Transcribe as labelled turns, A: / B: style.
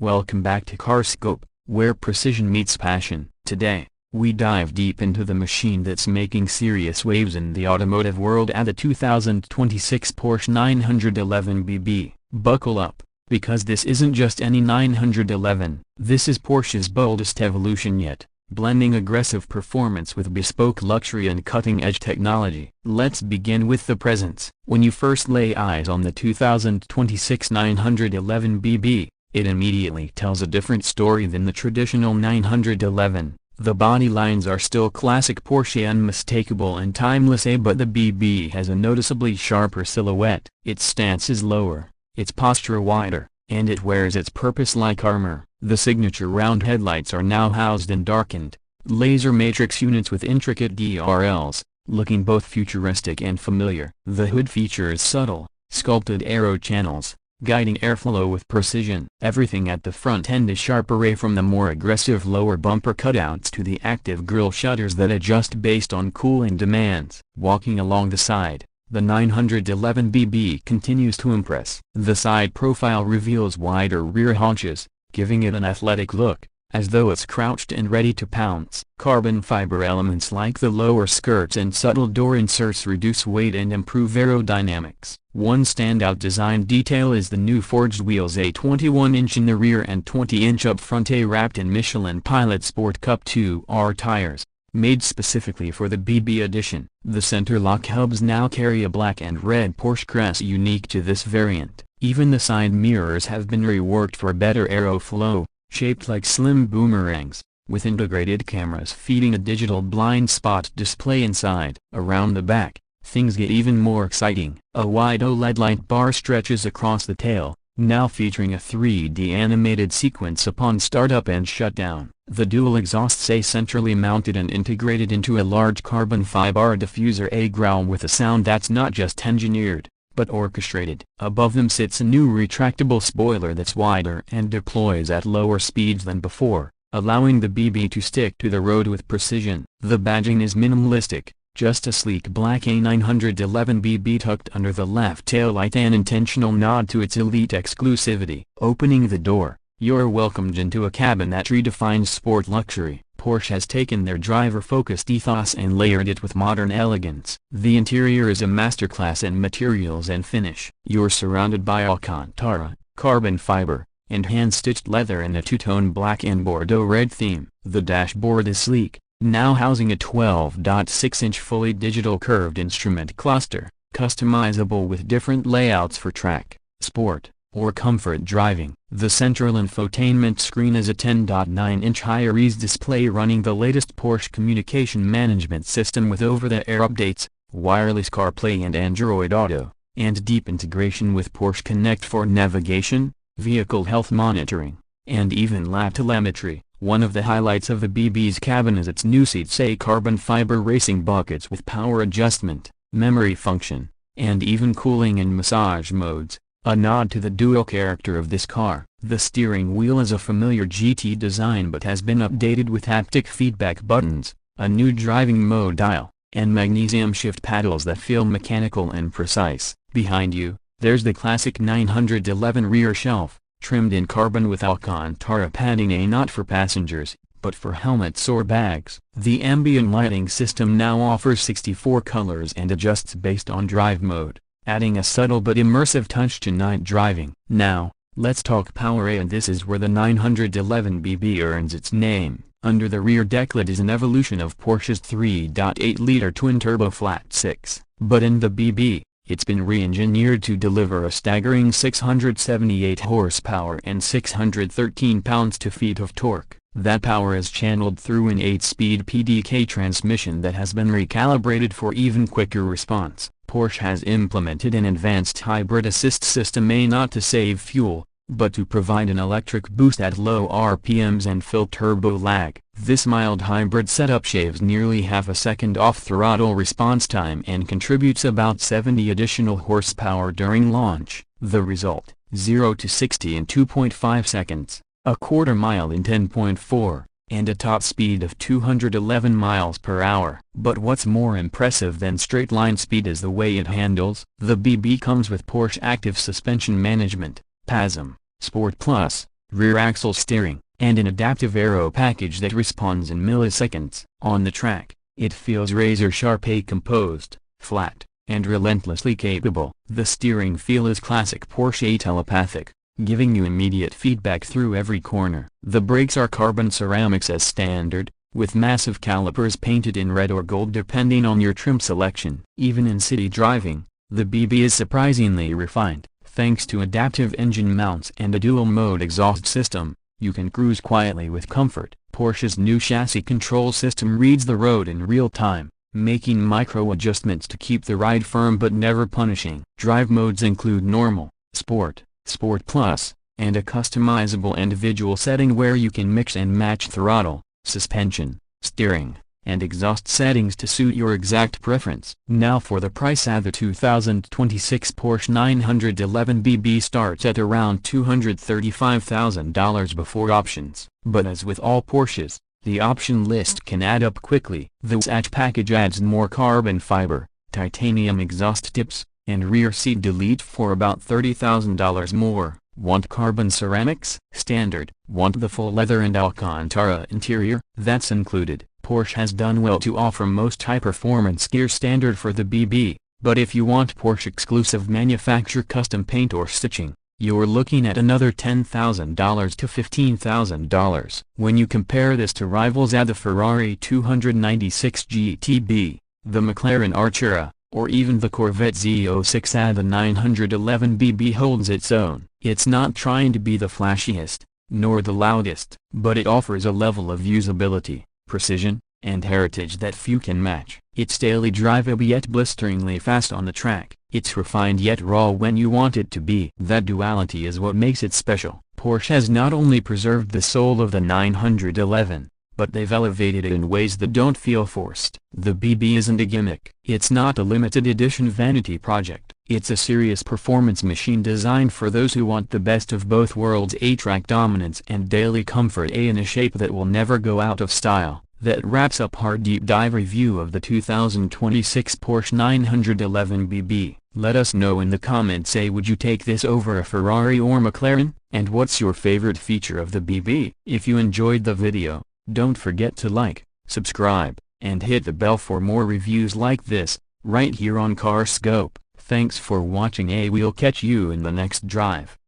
A: Welcome back to Carscope, where precision meets passion. Today, we dive deep into the machine that's making serious waves in the automotive world at the 2026 Porsche 911 BB. Buckle up, because this isn't just any 911, this is Porsche's boldest evolution yet, blending aggressive performance with bespoke luxury and cutting-edge technology. Let's begin with the presence. When you first lay eyes on the 2026 911 BB, it immediately tells a different story than the traditional 911. The body lines are still classic Porsche, unmistakable and timeless, but the BB has a noticeably sharper silhouette. Its stance is lower, its posture wider, and it wears its purpose like armor. The signature round headlights are now housed in darkened, laser matrix units with intricate DRLs, looking both futuristic and familiar. The hood features subtle, sculpted aero channels, guiding airflow with precision. Everything at the front end is sharp, array from the more aggressive lower bumper cutouts to the active grille shutters that adjust based on cooling demands. Walking along the side, the 911 BB continues to impress. The side profile reveals wider rear haunches, giving it an athletic look, as though it's crouched and ready to pounce. Carbon fiber elements like the lower skirts and subtle door inserts reduce weight and improve aerodynamics. One standout design detail is the new forged wheels, a 21-inch in the rear and 20-inch up front, wrapped in Michelin Pilot Sport Cup 2R tires, made specifically for the BB edition. The center lock hubs now carry a black and red Porsche crest unique to this variant. Even the side mirrors have been reworked for better aeroflow, shaped like slim boomerangs, with integrated cameras feeding a digital blind spot display inside. Around the back, things get even more exciting. A wide OLED light bar stretches across the tail, now featuring a 3D animated sequence upon startup and shutdown. The dual exhausts, centrally mounted and integrated into a large carbon fiber diffuser, growl with a sound that's not just engineered, but orchestrated. Above them sits a new retractable spoiler that's wider and deploys at lower speeds than before, allowing the BB to stick to the road with precision. The badging is minimalistic, just a sleek black A911 BB tucked under the left taillight, an intentional nod to its elite exclusivity. Opening the door, you're welcomed into a cabin that redefines sport luxury. Porsche has taken their driver-focused ethos and layered it with modern elegance. The interior is a masterclass in materials and finish. You're surrounded by Alcantara, carbon fiber, and hand-stitched leather in a two-tone black and Bordeaux red theme. The dashboard is sleek, now housing a 12.6-inch fully digital curved instrument cluster, customizable with different layouts for track, sport, or comfort driving. The central infotainment screen is a 10.9-inch high-res display running the latest Porsche communication management system with over-the-air updates, wireless CarPlay and Android Auto, and deep integration with Porsche Connect for navigation, vehicle health monitoring, and even lap telemetry. One of the highlights of the BB's cabin is its new seats, carbon fiber racing buckets with power adjustment, memory function, and even cooling and massage modes, a nod to the dual character of this car. The steering wheel is a familiar GT design but has been updated with haptic feedback buttons, a new driving mode dial, and magnesium shift paddles that feel mechanical and precise. Behind you, there's the classic 911 rear shelf, trimmed in carbon with Alcantara padding, not for passengers, but for helmets or bags. The ambient lighting system now offers 64 colors and adjusts based on drive mode, adding a subtle but immersive touch to night driving. Now, let's talk power, and this is where the 911 BB earns its name. Under the rear decklet is an evolution of Porsche's 3.8-liter twin-turbo flat-six, but in the BB, it's been re-engineered to deliver a staggering 678 horsepower and 613 pounds-to-feet of torque. That power is channeled through an 8-speed PDK transmission that has been recalibrated for even quicker response. Porsche has implemented an advanced hybrid assist system, not to save fuel, but to provide an electric boost at low RPMs and fill turbo lag. This mild hybrid setup shaves nearly half a second off throttle response time and contributes about 70 additional horsepower during launch. The result, 0 to 60 in 2.5 seconds, a quarter mile in 10.4, and a top speed of 211 miles per hour. But what's more impressive than straight-line speed is the way it handles. The BB comes with Porsche Active Suspension Management, PASM, Sport Plus, rear axle steering, and an adaptive aero package that responds in milliseconds. On the track, it feels razor-sharp, composed, flat, and relentlessly capable. The steering feel is classic Porsche telepathic, giving you immediate feedback through every corner. The brakes are carbon ceramics as standard, with massive calipers painted in red or gold depending on your trim selection. Even in city driving, the BB is surprisingly refined. Thanks to adaptive engine mounts and a dual-mode exhaust system, you can cruise quietly with comfort. Porsche's new chassis control system reads the road in real time, making micro-adjustments to keep the ride firm but never punishing. Drive modes include Normal, Sport, Sport Plus, and a customizable individual setting where you can mix and match throttle, suspension, steering, and exhaust settings to suit your exact preference. Now for the price. The 2026 Porsche 911 BB starts at around $235,000 before options. But as with all Porsches, the option list can add up quickly. The hatch package adds more carbon fiber, titanium exhaust tips, and rear seat delete for about $30,000 more. Want carbon ceramics? Standard. Want the full leather and Alcantara interior? That's included. Porsche has done well to offer most high-performance gear standard for the BB, but if you want Porsche-exclusive manufacturer custom paint or stitching, you're looking at another $10,000 to $15,000. When you compare this to rivals at the Ferrari 296 GTB, the McLaren Artura, or even the Corvette Z06, the 911 BB holds its own. It's not trying to be the flashiest, nor the loudest, but it offers a level of usability, precision, and heritage that few can match. It's daily drivable yet blisteringly fast on the track. It's refined yet raw when you want it to be. That duality is what makes it special. Porsche has not only preserved the soul of the 911, but they've elevated it in ways that don't feel forced. The BB isn't a gimmick. It's not a limited edition vanity project. It's a serious performance machine designed for those who want the best of both worlds: A-track dominance and daily comfort, in a shape that will never go out of style. That wraps up our deep dive review of the 2026 Porsche 911 BB. Let us know in the comments, would you take this over a Ferrari or McLaren? And what's your favorite feature of the BB? If you enjoyed the video, don't forget to like, subscribe, and hit the bell for more reviews like this, right here on CarScope. Thanks for watching. We'll catch you in the next drive.